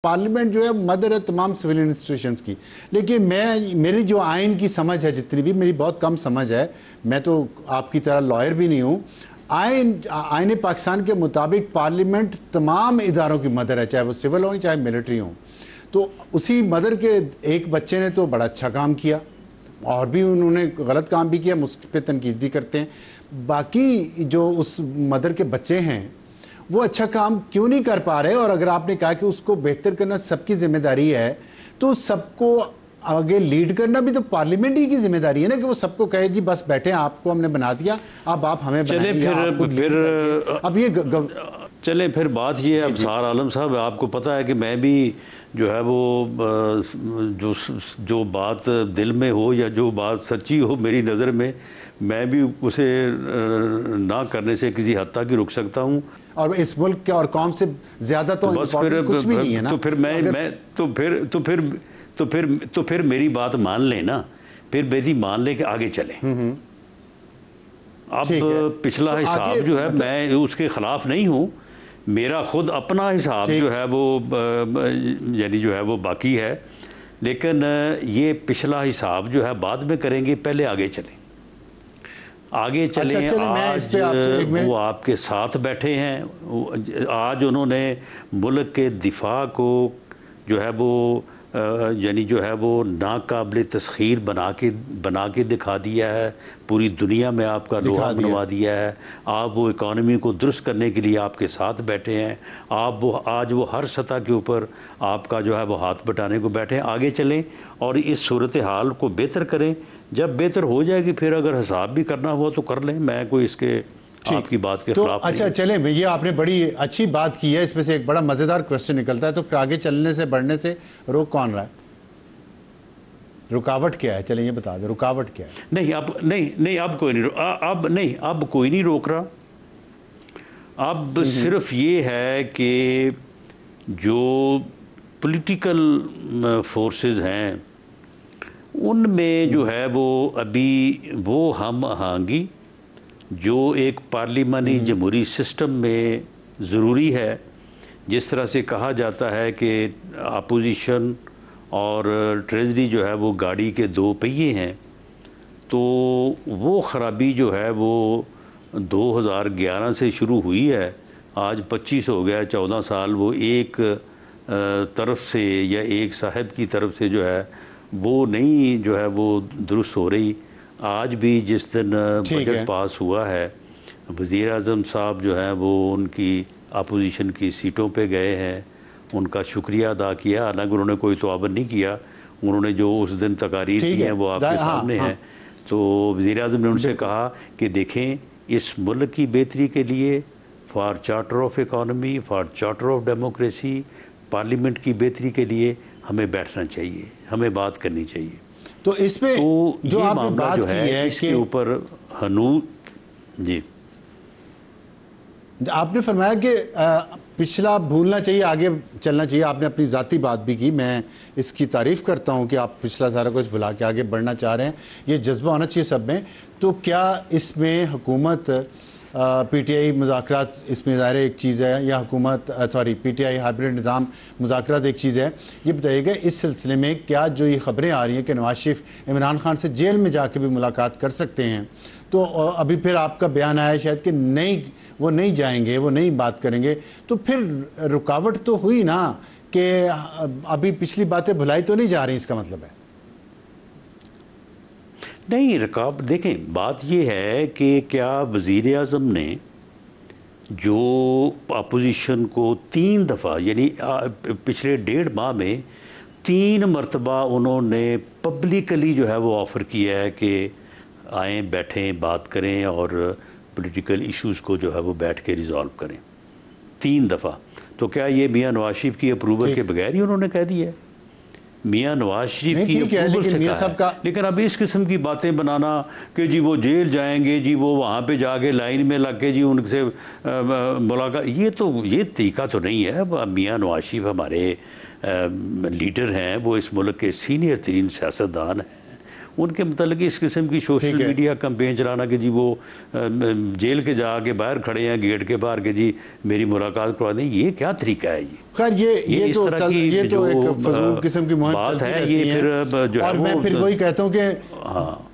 Parliament जो है mother है तमाम सिविल इंस्टीट्यूशंस की। लेकिन मेरी जो आइन की समझ है, जितनी भी मेरी बहुत कम समझ है, मैं तो आपकी तरह लॉयर भी नहीं हूँ। आइन पाकिस्तान के मुताबिक पार्लियामेंट तमाम इदारों की मदर है, चाहे वो सिविल हो चाहे मिलिट्री हो। तो उसी मदर के एक बच्चे ने तो बड़ा अच्छा काम किया, और भी उन्होंने गलत काम भी किया, मुझ पर तनकीद भी करते हैं। बाकी जो उस मदर के बच्चे हैं वो अच्छा काम क्यों नहीं कर पा रहे? और अगर आपने कहा कि उसको बेहतर करना सबकी जिम्मेदारी है, तो सबको आगे लीड करना भी तो पार्लियामेंट ही की जिम्मेदारी है ना, कि वो सबको कहे जी बस बैठे, आपको हमने बना दिया, अब आप हमें बनाएंगे, अब ये चले फिर बात ये है। अब सार आलम साहब, आपको पता है कि मैं भी जो है वो जो बात दिल में हो या जो बात सच्ची हो मेरी नज़र में, मैं भी उसे ना करने से किसी हद तक ही रुक सकता हूँ। और इस मुल्क के और कौम से ज़्यादा तो बस फिर कुछ भी नहीं है ना। तो फिर मेरी बात मान लें ना, फिर मेरी मान लें कि आगे चलें। अब पिछला तो हिसाब जो है मैं उसके ख़िलाफ़ नहीं हूँ, मेरा खुद अपना हिसाब जो है वो यानी जो है वो बाकी है, लेकिन ये पिछला हिसाब जो है बाद में करेंगे, पहले आगे चलें। आगे चलें। आज वो आपके साथ बैठे हैं, आज उन्होंने मुल्क के दिफा को जो है वो यानी जो है वो नाकाबिल तस्खीर बना के दिखा दिया है, पूरी दुनिया में आपका लोहा बनवा दिया है। आप वो इकॉनमी को दुरुस्त करने के लिए आपके साथ बैठे हैं, आप वो आज वो हर सतह के ऊपर आपका जो है वो हाथ बटाने को बैठे हैं। आगे चलें और इस सूरत हाल को बेहतर करें। जब बेहतर हो जाएगी फिर अगर हिसाब भी करना हुआ तो कर लें, मैं कोई इसके आपकी बात के खिलाफ तो अच्छा चले, ये आपने बड़ी अच्छी बात की है, इसमें से एक बड़ा मज़ेदार क्वेश्चन निकलता है। तो फिर आगे चलने से बढ़ने से रोक कौन रहा है? रुकावट क्या है? चलें ये बता दें, रुकावट क्या है? नहीं अब अब कोई नहीं, अब कोई नहीं रोक रहा। अब सिर्फ ये है कि जो पॉलिटिकल फोर्सेस हैं उनमें जो है वो अभी वो हम आएंगी जो एक पार्लिमानी जमहूरी सिस्टम में ज़रूरी है। जिस तरह से कहा जाता है कि अपोजिशन और ट्रेजरी जो है वो गाड़ी के दो पहिए हैं, तो वो ख़राबी जो है वो 2011 से शुरू हुई है, आज 25 हो गया, 14 साल वो एक तरफ से या एक साहब की तरफ से जो है वो नहीं जो है वो दुरुस्त हो रही। आज भी जिस दिन बजट पास हुआ है, वज़ीर आज़म साहब जो है वो उनकी अपोजिशन की सीटों पे गए हैं, उनका शुक्रिया अदा किया, हालांकि उन्होंने कोई तवाबन नहीं किया, उन्होंने जो उस दिन तकारीर की हैं वो आपके सामने हैं। तो वज़ीर आज़म ने उनसे कहा कि देखें, इस मुल्क की बेहतरी के लिए, for charter of economy, for charter of democracy, parliament की बेहतरी के लिए हमें बैठना चाहिए, हमें बात करनी चाहिए। तो इसमें तो जो आपने बात की है इसके ऊपर जी आपने फरमाया कि पिछला भूलना चाहिए, आगे चलना चाहिए। आपने अपनी ज़ाती बात भी की, मैं इसकी तारीफ़ करता हूँ कि आप पिछला सारा कुछ भुला के आगे बढ़ना चाह रहे हैं, ये जज्बा होना चाहिए सब में। तो क्या इसमें हुकूमत पीटीआई मुज़ाकरात इसमें ज़ाहिर एक चीज़ है, या हुकूमत पीटीआई हाइब्रिड निज़ाम मुज़ाकरात एक चीज़ है? ये बताइएगा इस सिलसिले में क्या जो ये ख़बरें आ रही हैं कि नवाज शरीफ इमरान खान से जेल में जाके भी मुलाकात कर सकते हैं, तो अभी फिर आपका बयान आया शायद कि नहीं, वो नहीं जाएंगे, वो नहीं बात करेंगे, तो फिर रुकावट तो हुई ना कि अभी पिछली बातें भुलाई तो नहीं जा रही, इसका मतलब है? नहीं, रुकावट देखें, बात यह है कि क्या वज़ीर आज़म ने जो अपोजिशन को 3 दफ़ा यानी पिछले 1.5 माह में 3 मरतबा उन्होंने पब्लिकली जो है वो ऑफ़र किया है कि आएँ, बैठें, बात करें और पॉलिटिकल इश्यूज़ को जो है वो बैठ के रिज़ॉल्व करें, 3 दफ़ा। तो क्या ये मियाँ नवाज शरीफ की अप्रूवल के बगैर ही उन्होंने कह दिया है? मियाँ नवाज शरीफ की अप्रूवल से कहा है। लेकिन अब इस किस्म की बातें बनाना कि जी वो जेल जाएंगे, जी वो वहाँ पे जाके लाइन में लग के जी उनसे मुलाकात, ये तरीका तो नहीं है। मियाँ नवाज शरीफ हमारे लीडर हैं, वो इस मुल्क के सीनियर तरीन सियासतदान हैं, उनके मतलब इस किस्म की सोशल मीडिया कैंपेन चलाना कि जी वो जेल के जाके बाहर खड़े हैं गेट के बाहर के जी मेरी मुलाकात करवा दें, ये क्या तरीका है? खैर ये इस तो तरह की ये तो एक फजूल किस्म की मुहिम बात चलती है, रहती ये फिर जो और है मैं फिर वही कहता हूँ कि हाँ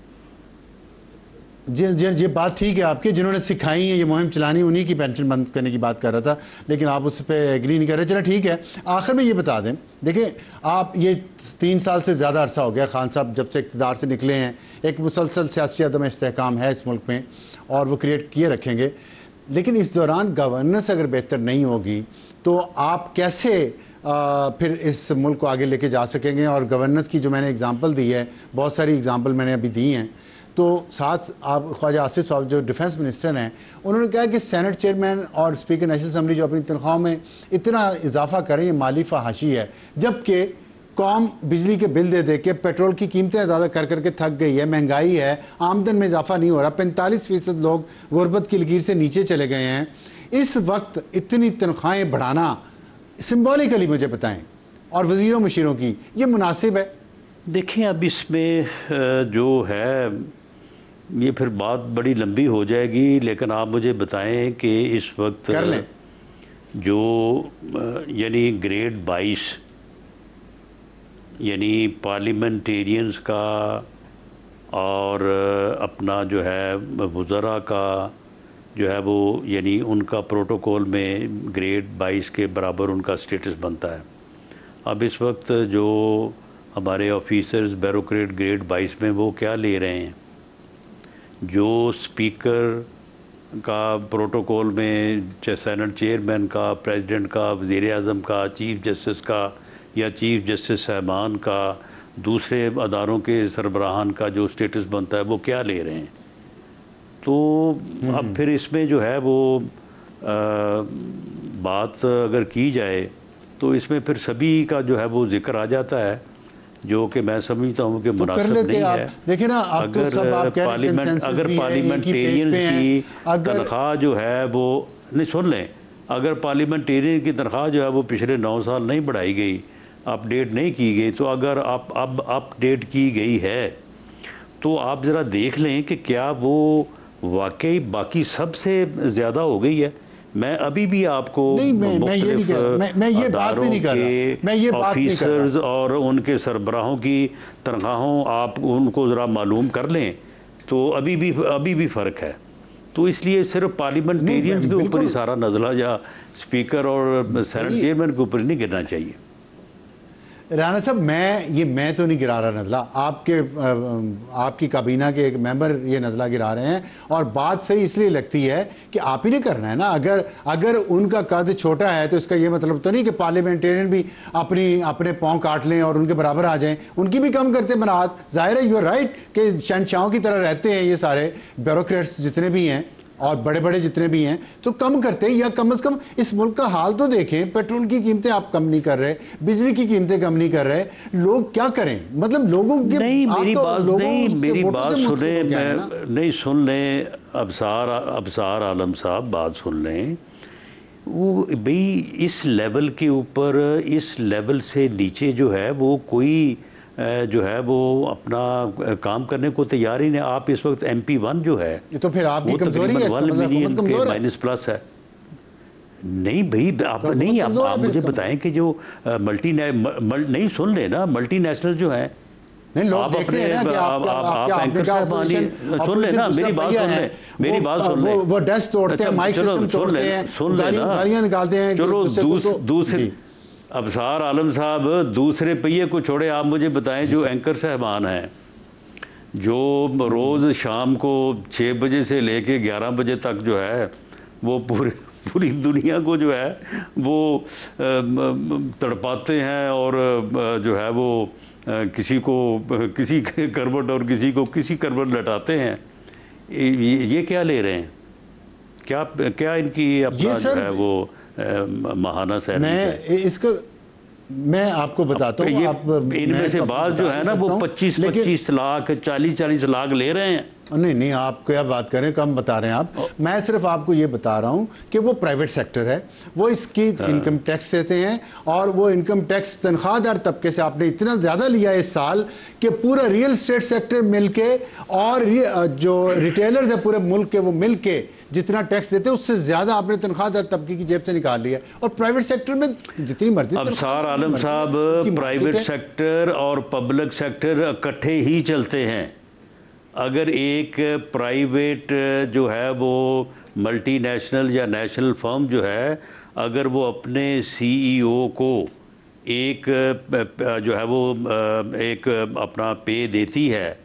ये बात ठीक है आपकी, जिन्होंने सिखाई है ये मुहिम चलानी, उन्हीं की पेंशन बंद करने की बात कर रहा था, लेकिन आप उस पर एग्री नहीं कर रहे। चलो ठीक है, आखिर में ये बता दें, देखिए आप ये 3 साल से ज़्यादा अरसा हो गया खान साहब जब से इक़्तिदार से निकले हैं, एक मुसलसल सियासी अदम इस्तेहकाम है इस मुल्क में और वो क्रिएट किए रखेंगे, लेकिन इस दौरान गवर्नेंस अगर बेहतर नहीं होगी तो आप कैसे फिर इस मुल्क को आगे लेके जा सकेंगे? और गवर्नेंस की जो मैंने एग्जांपल दी है, बहुत सारी एग्जांपल मैंने अभी दी हैं, तो साथ आप ख्वाजा आसिफ साहब जो डिफेंस मिनिस्टर हैं उन्होंने कहा कि सेनेट चेयरमैन और स्पीकर नेशनल असम्बली जो अपनी तनख्वाह में इतना इजाफा करें ये माली फहाशी है, जबकि कौम बिजली के बिल दे दे के पेट्रोल की कीमतें ज़्यादा कर करके थक गई है, महंगाई है, आमदन में इजाफा नहीं हो रहा, 45% लोग गुर्बत की लकीर से नीचे चले गए हैं। इस वक्त इतनी तनख्वाहें बढ़ाना सिम्बॉलिकली मुझे बताएं और वज़ीरों मशीरों की ये मुनासिब है? देखिए अब इसमें जो है ये फिर बात बड़ी लंबी हो जाएगी, लेकिन आप मुझे बताएं कि इस वक्त कर लें जो यानी ग्रेड 22 यानी पार्लियामेंटेरियंस का और अपना जो है वज़रा का जो है वो यानी उनका प्रोटोकॉल में ग्रेड 22 के बराबर उनका स्टेटस बनता है। अब इस वक्त जो हमारे ऑफिसर्स ब्यूरोक्रेट ग्रेड 22 में वो क्या ले रहे हैं, जो स्पीकर का प्रोटोकॉल में चाहे सेनेट चेयरमैन का, प्रेसिडेंट का, वज़ीर आज़म का, चीफ जस्टिस का या चीफ जस्टिस साहबान का, दूसरे अदारों के सरबराहान का जो स्टेटस बनता है वो क्या ले रहे हैं। तो अब फिर इसमें जो है वो बात अगर की जाए तो इसमें फिर सभी का जो है वो जिक्र आ जाता है, जो कि मैं समझता हूँ कि मुनासिब नहीं है। देखिए ना, अगर पार्लियामेंटेरियंस की तनख्वाह जो है वो नहीं, सुन लें, अगर पार्लियामेंटेरियन की तनख्वाह जो है वो पिछले 9 साल नहीं बढ़ाई गई, अपडेट नहीं की गई, तो अगर अब अपडेट की गई है तो आप ज़रा देख लें कि क्या वो वाकई बाकी सबसे ज़्यादा हो गई है। मैं अभी भी आपको ऑफिसर्स और उनके सरबराहों की तनख्वाहों आप उनको ज़रा मालूम कर लें तो अभी भी फ़र्क है। तो इसलिए सिर्फ पार्लियामेंटेरियंस के ऊपर ही सारा नज़ला या स्पीकर और सेनेट चेयरमैन के ऊपर नहीं गिरना चाहिए। राना साहब, मैं तो नहीं गिरा रहा नज़ला, आपकी काबीना के एक मेंबर ये नज़ला गिरा रहे हैं, और बात सही इसलिए लगती है कि आप ही ने करना है ना। अगर उनका कद छोटा है तो इसका ये मतलब तो नहीं कि पार्लियामेंटेरियन भी अपने पाँव काट लें और उनके बराबर आ जाएं, उनकी भी कम करते बनात। जाहिर है, यू आर राइट कि शहंशाहों की तरह रहते हैं ये सारे ब्यूरोक्रेट्स जितने भी हैं और बड़े बड़े जितने भी हैं, तो कम करते हैं, या कम से कम इस मुल्क का हाल तो देखें। पेट्रोल की कीमतें आप कम नहीं कर रहे, बिजली की कीमतें कम नहीं कर रहे, लोग क्या करें? मतलब लोगों के नहीं, मेरी बात सुने, नहीं सुन लें अबसार आलम साहब, बात सुन लें। वो भाई इस लेवल के ऊपर, इस लेवल से नीचे जो है वो कोई जो है वो अपना काम करने को तैयार ही नहीं। आप इस वक्त MP1 जो है तो फिर आपकी कमजोरी है, 1 मिलियन के माइनस प्लस है। नहीं भाई, आप नहीं, आप मुझे बताएं कि जो नहीं सुन लेना, मल्टीनेशनल जो है, नहीं, लोग देखते हैं ना कि आप एंकर साहब सुन लेना, मेरी बात सुन ले, वो डेस्क तोड़ते हैं, माइक सिस्टम तोड़ते हैं, सुन लेना, गालियां निकालते हैं। चलो दूसरे अबसार आलम साहब, दूसरे पहिए को छोड़े, आप मुझे बताएं जो एंकर साहबान हैं जो रोज़ शाम को 6 बजे से लेके 11 बजे तक जो है वो पूरी दुनिया को जो है वो तड़पाते हैं और जो है वो किसी करवट और किसी को किसी करवट लटाते हैं, ये क्या ले रहे हैं? क्या इनकी अपना जो है वो महाना सैलरी? मैं आपको बताता हूँ, इनमें से बात जो है ना वो 25 लाख 40 लाख ले रहे हैं। नहीं नहीं, आप क्या बात करें, कम बता रहे हैं आप। मैं सिर्फ आपको ये बता रहा हूँ कि वो प्राइवेट सेक्टर है, वो इसकी इनकम टैक्स देते हैं, और वो इनकम टैक्स तनख्वाहदार तबके से आपने इतना ज़्यादा लिया इस साल कि पूरा रियल एस्टेट सेक्टर मिलके और जो रिटेलर्स है पूरे मुल्क के, वो मिलके जितना टैक्स देते हैं उससे ज़्यादा आपने तनख्वाहदार तबके की जेब से निकाल लिया। और प्राइवेट सेक्टर में जितनी मर्जी। अब सार आलम साहब, प्राइवेट सेक्टर और पब्लिक सेक्टर इकट्ठे ही चलते हैं। अगर एक प्राइवेट जो है वो मल्टीनेशनल या नेशनल फर्म जो है, अगर वो अपने सीईओ को एक जो है वो एक अपना पे देती है,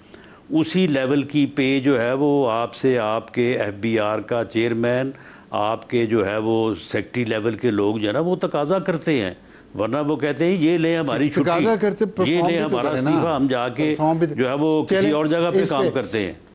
उसी लेवल की पे जो है वो आपसे आपके एफबीआर का चेयरमैन, आपके जो है वो सेक्रेटरी लेवल के लोग जो है ना वो तकाजा करते हैं। वरना वो कहते हैं ये ले हमारी छुट्टी, ये ले हमारा इस्तीफा, हम जाके जो है वो किसी और जगह पे काम करते हैं।